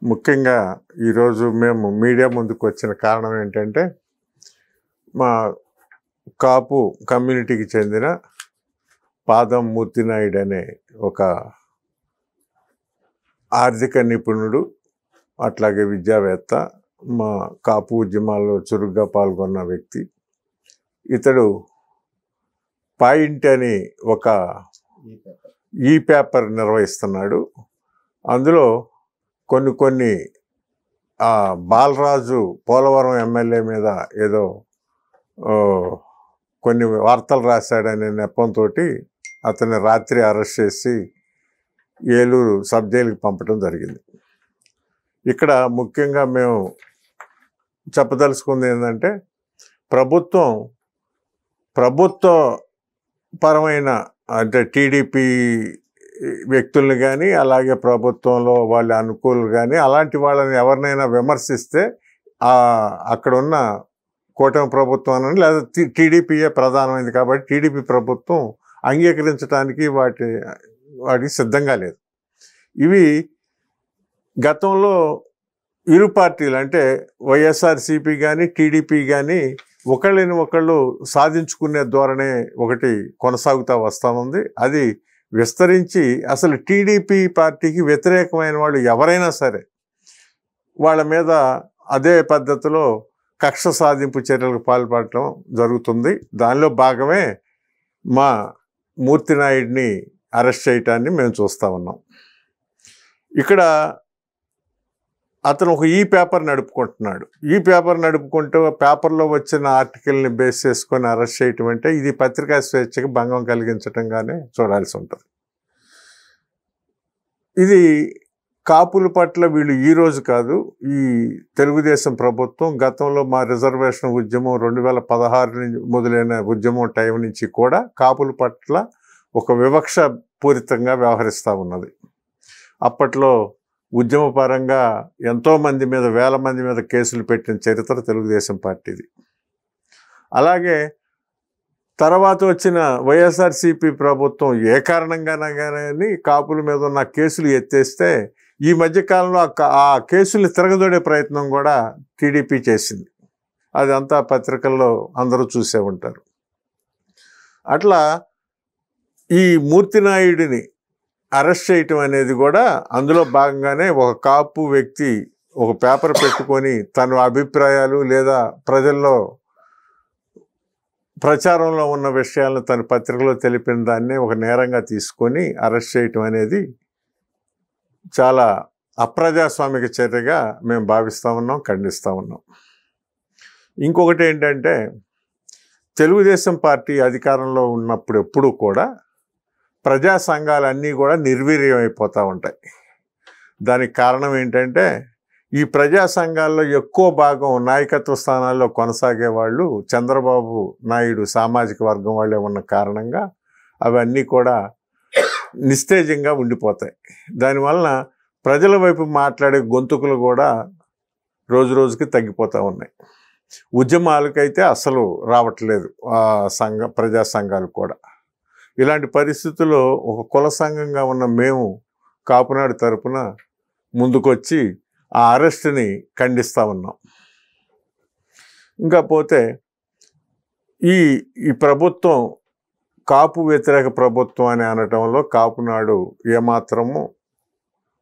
ముఖ్యంగా ఈరోజు మేము మీడియా ముందుకు వచ్చిన కారణం ఏంటంటే మా కాపు కమ్యూనిటీకి చెందిన పాదం మూర్తినాయుడు అనే ఒక ఆర్థిక నిపుణుడు, అట్లాగే విద్యావేత్త, మా కాపు ఉద్యమాల్లో చురుగ్గా పాల్గొన్న వ్యక్తి. ఇతడు పాయింట్ అని ఒక ఈ పేపర్ నిర్వహిస్తున్నాడు. అందులో కొన్ని బాలరాజు పోలవరం ఎమ్మెల్యే మీద ఏదో కొన్ని వార్తలు రాశాడనే నెపంతో అతన్ని రాత్రి అరెస్ట్ చేసి ఏలూరు సబ్ జైలుకి పంపడం జరిగింది. ఇక్కడ ముఖ్యంగా మేము చెప్పదలుచుకుంది ఏంటంటే ప్రభుత్వ పరమైన అంటే టీడీపీ వ్యక్తుల్ని కానీ అలాగే ప్రభుత్వంలో వాళ్ళ అనుకూలు కానీ అలాంటి వాళ్ళని ఎవరినైనా విమర్శిస్తే అక్కడున్న కూటమి ప్రభుత్వం అని లేదా టీడీపీయే ప్రధానమైంది కాబట్టి టీడీపీ ప్రభుత్వం అంగీకరించడానికి వాటికి సిద్ధంగా లేదు. ఇవి గతంలో ఇరు పార్టీలు అంటే వైఎస్ఆర్సీపీ కానీ టీడీపీ కానీ ఒకళ్ళని ఒకళ్ళు సాధించుకునే ధోరణి ఒకటి కొనసాగుతూ వస్తూ అది విస్తరించి అసలు టీడీపీ పార్టీకి వ్యతిరేకమైన వాళ్ళు ఎవరైనా సరే వాళ్ళ మీద అదే పద్ధతిలో కక్ష సాధింపు చర్యలకు పాల్పడటం జరుగుతుంది. దానిలో భాగమే మా మూర్తినాయుడిని అరెస్ట్ చేయటాన్ని మేము చూస్తూ ఉన్నాం. ఇక్కడ అతను ఒక ఈ పేపర్ నడుపుకుంటున్నాడు. ఈ పేపర్ నడుపుకుంటూ పేపర్లో వచ్చిన ఆర్టికల్ని బేస్ చేసుకొని అరెస్ట్ చేయటం అంటే ఇది పత్రికా స్వేచ్ఛకి భంగం కలిగించటంగానే చూడాల్సి ఉంటుంది. ఇది కాపుల పట్ల వీళ్ళు ఈరోజు కాదు, ఈ తెలుగుదేశం ప్రభుత్వం గతంలో మా రిజర్వేషన్ ఉద్యమం 2016 నుంచి మొదలైన ఉద్యమం టైం నుంచి కూడా కాపుల పట్ల ఒక వివక్ష పూరితంగా వ్యవహరిస్తూ ఉన్నది. అప్పట్లో ఉద్యమపరంగా ఎంతోమంది మీద, వేల మంది మీద కేసులు పెట్టిన చరిత్ర తెలుగుదేశం పార్టీది. అలాగే తర్వాత వచ్చిన వైఎస్ఆర్సీపీ ప్రభుత్వం ఏ కారణంగానే కానీ కాపుల మీద ఉన్న కేసులు ఎత్తేస్తే ఈ మధ్యకాలంలో ఆ కేసులు తిరగదోడే ప్రయత్నం కూడా టీడీపీ చేసింది. అదంతా పత్రికల్లో అందరూ చూసే ఉంటారు. అట్లా ఈ మూర్తినాయుడిని అరెస్ట్ చేయటం అనేది కూడా అందులో భాగంగానే ఒక కాపు వ్యక్తి ఒక పేపర్ పెట్టుకొని తన అభిప్రాయాలు లేదా ప్రజల్లో ప్రచారంలో ఉన్న విషయాలను తన పత్రికలో తెలిపిన దాన్ని ఒక నేరంగా తీసుకొని అరెస్ట్ చేయటం అనేది చాలా అప్రజాస్వామిక చర్యగా మేము భావిస్తూ ఉన్నాం, ఖండిస్తూ ఉన్నాం. ఇంకొకటి ఏంటంటే తెలుగుదేశం పార్టీ అధికారంలో ఉన్నప్పుడు ఎప్పుడూ కూడా ప్రజా సంఘాలన్నీ కూడా నిర్వీర్యం అయిపోతూ ఉంటాయి. దానికి కారణం ఏంటంటే ఈ ప్రజా సంఘాల్లో ఎక్కువ భాగం నాయకత్వ స్థానాల్లో కొనసాగే వాళ్ళు చంద్రబాబు నాయుడు సామాజిక వర్గం వాళ్ళే ఉన్న కారణంగా అవన్నీ కూడా నిస్తేజంగా ఉండిపోతాయి. దానివలన ప్రజల వైపు మాట్లాడే గొంతుకులు కూడా రోజు రోజుకి తగ్గిపోతూ ఉన్నాయి. ఉద్యమాలకైతే అసలు రావట్లేదు ప్రజా సంఘాలు కూడా. ఇలాంటి పరిస్థితుల్లో ఒక కుల సంఘంగా ఉన్న మేము కాపునాడు తరపున ముందుకొచ్చి ఆ అరెస్ట్ని ఖండిస్తూ ఉన్నాం. ఇంకా పోతే ఈ ప్రభుత్వం కాపు వ్యతిరేక ప్రభుత్వం అని అనటంలో కాపునాడు ఏమాత్రము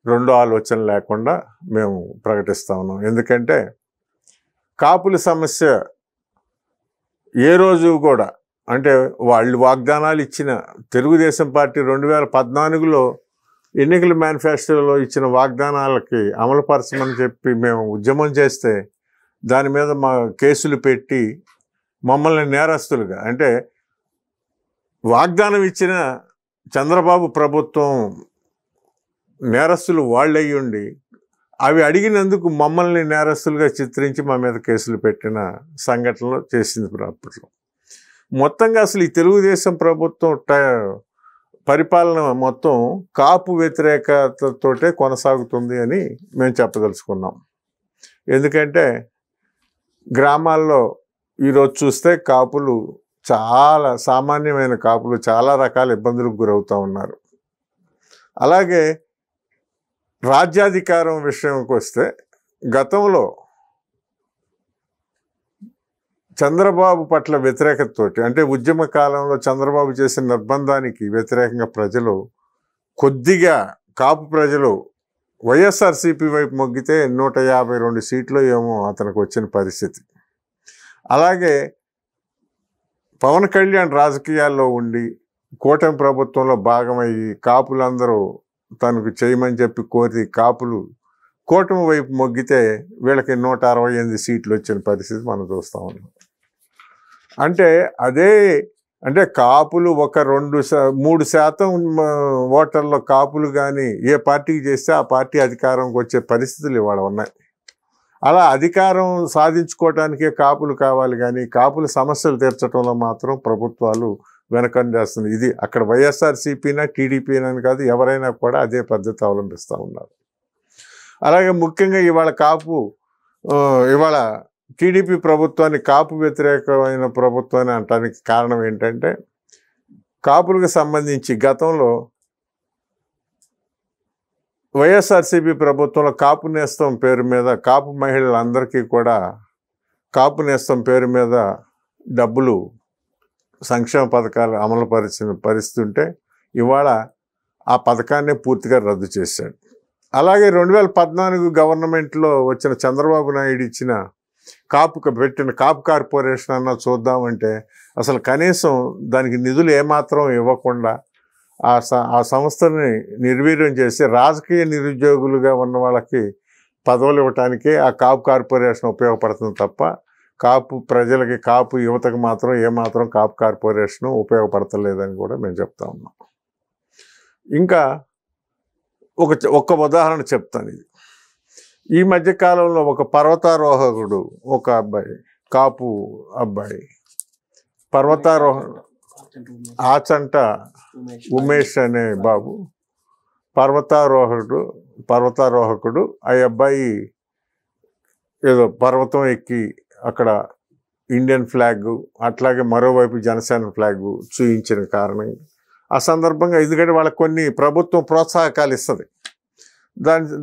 రెండో ఆలోచన లేకుండా మేము ప్రకటిస్తూ ఉన్నాం. ఎందుకంటే కాపుల సమస్య ఏ రోజు కూడా అంటే వాళ్ళు వాగ్దానాలు ఇచ్చిన తెలుగుదేశం పార్టీ 2014లో ఎన్నికల మేనిఫెస్టోలో ఇచ్చిన వాగ్దానాలకి అమలుపరచమని చెప్పి మేము ఉద్యమం చేస్తే దాని మీద మా కేసులు పెట్టి మమ్మల్ని నేరస్తులుగా అంటే వాగ్దానం ఇచ్చిన చంద్రబాబు ప్రభుత్వం నేరస్తులు వాళ్ళయి ఉండి అవి అడిగినందుకు మమ్మల్ని నేరస్తులుగా చిత్రించి మా మీద కేసులు పెట్టిన సంఘటనలు చేసింది అప్పట్లో. మొత్తంగా అసలు ఈ తెలుగుదేశం ప్రభుత్వం పరిపాలన మొత్తం కాపు వ్యతిరేకతతోటే కొనసాగుతుంది అని మేము చెప్పదలుచుకున్నాం. ఎందుకంటే గ్రామాల్లో ఈరోజు చూస్తే కాపులు చాలా సామాన్యమైన కాపులు చాలా రకాల ఇబ్బందులకు గురవుతూ ఉన్నారు. అలాగే రాజ్యాధికారం విషయంకి వస్తే గతంలో చంద్రబాబు పట్ల వ్యతిరేకతతోటి, అంటే ఉద్యమ కాలంలో చంద్రబాబు చేసిన నిర్బంధానికి వ్యతిరేకంగా ప్రజలు కొద్దిగా కాపు ప్రజలు వైఎస్ఆర్సీపీ వైపు మొగ్గితే 152 సీట్లు ఏమో అతనికి వచ్చిన పరిస్థితి. అలాగే పవన్ కళ్యాణ్ రాజకీయాల్లో ఉండి కూటమి ప్రభుత్వంలో భాగమయ్యి కాపులందరూ తనకు చేయమని చెప్పి కోరి కాపులు కూటమి వైపు మొగ్గితే వీళ్ళకి 168 సీట్లు వచ్చిన పరిస్థితి మనం చూస్తూ ఉన్నాం. అంటే కాపులు ఒక 3% ఓటర్ల కాపులు కానీ ఏ పార్టీకి చేస్తే ఆ పార్టీ అధికారంకి వచ్చే పరిస్థితులు ఇవాళ ఉన్నాయి. అలా అధికారం సాధించుకోవటానికే కాపులు కావాలి కానీ కాపుల సమస్యలు తీర్చడంలో మాత్రం ప్రభుత్వాలు వెనకంజేస్తుంది. ఇది అక్కడ వైఎస్ఆర్సీపీనా టీడీపీనా అని కాదు, ఎవరైనా కూడా అదే పద్ధతి అవలంబిస్తూ ఉన్నారు. అలాగే ముఖ్యంగా ఇవాళ టీడీపీ ప్రభుత్వాన్ని కాపు వ్యతిరేకమైన ప్రభుత్వాన్ని అనడానికి కారణం ఏంటంటే, కాపులకు సంబంధించి గతంలో వైఎస్ఆర్సీపీ ప్రభుత్వంలో కాపు నేస్తం పేరు మీద కాపు మహిళలందరికీ కూడా కాపు నేస్తం పేరు మీద డబ్బులు సంక్షేమ పథకాలు అమలు పరిచిన పరిస్థితి ఉంటే ఇవాళ ఆ పథకాన్ని పూర్తిగా రద్దు చేశాడు. అలాగే 2014 గవర్నమెంట్లో వచ్చిన చంద్రబాబు నాయుడు ఇచ్చిన పెట్టిన కాపు కార్పొరేషన్ అన్న చూద్దామంటే అసలు కనీసం దానికి నిధులు ఏమాత్రం ఇవ్వకుండా ఆ సంస్థని నిర్వీర్యం చేసి రాజకీయ నిరుద్యోగులుగా ఉన్న వాళ్ళకి పదవులు ఇవ్వటానికే ఆ కాపు కార్పొరేషన్ ఉపయోగపడుతుంది తప్ప కాపు ప్రజలకి కాపు యువతకు మాత్రం ఏమాత్రం కాపు కార్పొరేషన్ ఉపయోగపడతలేదని కూడా మేము చెప్తా ఉన్నాం. ఇంకా ఒక ఉదాహరణ చెప్తాను. ఇది ఈ మధ్యకాలంలో ఒక పర్వతారోహకుడు, ఒక అబ్బాయి, కాపు అబ్బాయి, ఆచంట ఉమేష్ అనే బాబు పర్వతారోహకుడు. ఆ అబ్బాయి ఏదో పర్వతం ఎక్కి అక్కడ ఇండియన్ ఫ్లాగ్ అట్లాగే మరోవైపు జనసేన ఫ్లాగ్ చూయించిన కారణం ఆ సందర్భంగా, ఎందుకంటే వాళ్ళకి కొన్ని ప్రభుత్వం ప్రోత్సాహకాలు ఇస్తుంది.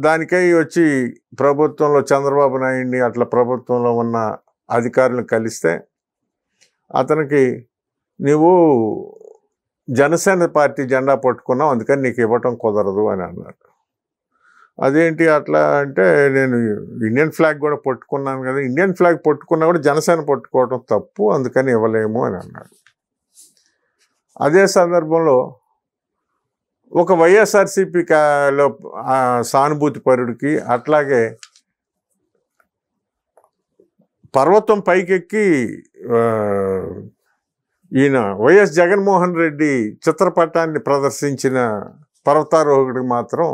దానికై వచ్చి ప్రభుత్వంలో చంద్రబాబు నాయుడిని అట్లా ప్రభుత్వంలో ఉన్న అధికారులను కలిస్తే అతనికి నీవు జనసేన పార్టీ జెండా పట్టుకున్నావు, అందుకని నీకు ఇవ్వటం కుదరదు అని అన్నాడు. అదేంటి అట్లా అంటే, నేను ఇండియన్ ఫ్లాగ్ కూడా పట్టుకున్నాను కదా, ఇండియన్ ఫ్లాగ్ పట్టుకున్నా కూడా జనసేన పట్టుకోవడం తప్పు, అందుకని ఇవ్వలేము అని అన్నాడు. అదే సందర్భంలో ఒక వైఎస్ఆర్సీపీలో సానుభూతి పరుడికి అట్లాగే పర్వతం పైకెక్కి ఈయన వైఎస్ జగన్మోహన్ రెడ్డి చిత్రపటాన్ని ప్రదర్శించిన పర్వతారోహకుడికి మాత్రం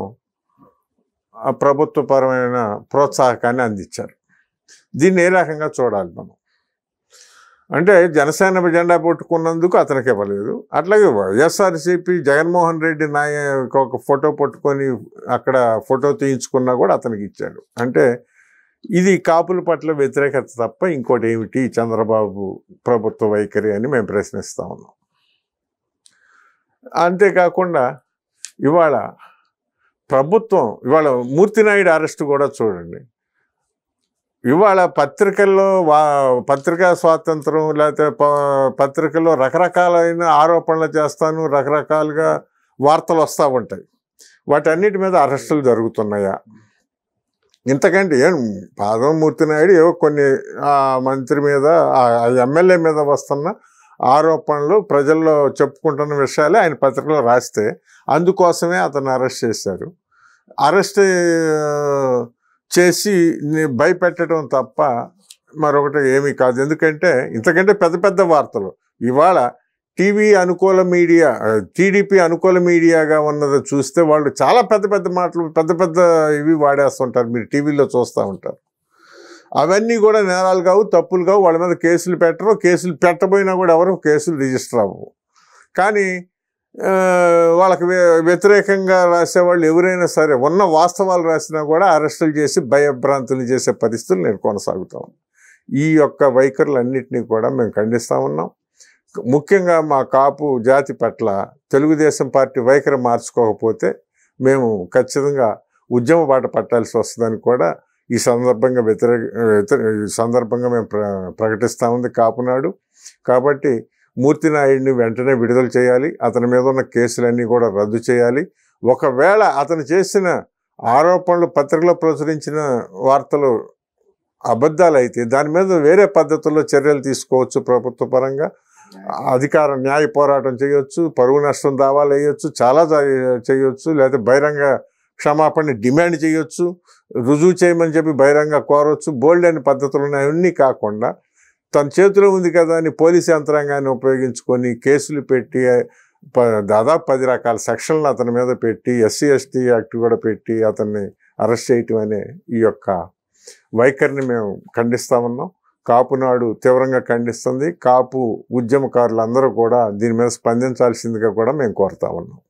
ఆ ప్రభుత్వపరమైన ప్రోత్సాహకాన్ని అందించారు. దీన్ని ఏ రకంగా చూడాలి మనం అంటే, జనసేన జెండా పట్టుకున్నందుకు అతనికి ఇవ్వలేదు, అట్లాగే వైఎస్ఆర్సీపీ జగన్మోహన్ రెడ్డి ఒక ఫోటో పట్టుకొని అక్కడ ఫోటో తీయించుకున్నా కూడా అతనికి ఇచ్చాడు. అంటే ఇది కాపుల పట్ల వ్యతిరేకత తప్ప ఇంకోటి ఏమిటి చంద్రబాబు ప్రభుత్వ వైఖరి అని మేము ప్రశ్నిస్తూ ఉన్నాం. అంతేకాకుండా ఇవాళ మూర్తినాయుడు అరెస్టు కూడా చూడండి. ఇవాళ పత్రికా స్వాతంత్రం, లేకపోతే పత్రికల్లో రకరకాలైన ఆరోపణలు చేస్తాను, రకరకాలుగా వార్తలు వస్తూ ఉంటాయి. వాటన్నిటి మీద అరెస్టులు జరుగుతున్నాయా? ఇంతకంటే మూర్తినాయుడు ఏవో కొన్ని మంత్రి మీద ఎమ్మెల్యే మీద వస్తున్న ఆరోపణలు ప్రజల్లో చెప్పుకుంటున్న విషయాలే ఆయన పత్రికలో రాస్తే అందుకోసమే అతను అరెస్ట్ చేశారు. అరెస్ట్ చేసి భయపెట్టడం తప్ప మరొకటి ఏమీ కాదు. ఎందుకంటే ఇంతకంటే పెద్ద పెద్ద వార్తలు ఇవాళ టీడీపీ అనుకూల మీడియాగా ఉన్నది చూస్తే వాళ్ళు చాలా పెద్ద పెద్ద మాటలు పెద్ద ఇవి వాడేస్తుంటారు, మీరు టీవీలో చూస్తూ ఉంటారు. అవన్నీ కూడా నేరాలు కావు, తప్పులు కావు, వాళ్ళ మీద కేసులు పెట్టరు, కేసులు పెట్టబోయినా కూడా ఎవరు కేసులు రిజిస్టర్ అవ్వవు. కానీ వాళ్ళకి వ్యతిరేకంగా రాసేవాళ్ళు ఎవరైనా సరే ఉన్న వాస్తవాలు రాసినా కూడా అరెస్టులు చేసి భయభ్రాంతులు చేసే పరిస్థితులు నేను కొనసాగుతాం. ఈ యొక్క వైఖరులన్నింటినీ కూడా మేము ఖండిస్తూ ఉన్నాం. ముఖ్యంగా మా కాపు జాతి పట్ల తెలుగుదేశం పార్టీ వైఖరి మార్చుకోకపోతే మేము ఖచ్చితంగా ఉద్యమ బాట పట్టాల్సి వస్తుందని కూడా ఈ సందర్భంగా మేము ప్రకటిస్తూ ఉంది కాపునాడు. కాబట్టి మూర్తి నాయుడిని వెంటనే విడుదల చేయాలి, అతని మీద ఉన్న కేసులన్నీ కూడా రద్దు చేయాలి. ఒకవేళ అతను చేసిన ఆరోపణలు పత్రికలో ప్రచురించిన వార్తలు అబద్ధాలు అయితే దాని మీద వేరే పద్ధతుల్లో చర్యలు తీసుకోవచ్చు. ప్రభుత్వ పరంగా అధికారం న్యాయ పోరాటం చేయొచ్చు, పరువు నష్టం దావాలు వేయొచ్చు, చాలా చేయొచ్చు, లేదా బహిరంగ క్షమాపణ డిమాండ్ చేయొచ్చు, రుజువు చేయమని చెప్పి బహిరంగ కోరవచ్చు. బోల్డ్ అనే పద్ధతులు ఉన్నాయన్నీ కాకుండా తన చేతిలో ఉంది కదా అని పోలీసు యంత్రాంగాన్ని ఉపయోగించుకొని కేసులు పెట్టి దాదాపు 10 రకాల సెక్షన్లు అతని మీద పెట్టి ఎస్సీ ఎస్టీ యాక్ట్ కూడా పెట్టి అతన్ని అరెస్ట్ చేయటం అనే ఈ యొక్క వైఖరిని మేము ఖండిస్తా ఉన్నాం. కాపునాడు తీవ్రంగా ఖండిస్తుంది. కాపు ఉద్యమకారులందరూ కూడా దీని మీద స్పందించాల్సిందిగా కూడా మేము కోరుతా ఉన్నాం.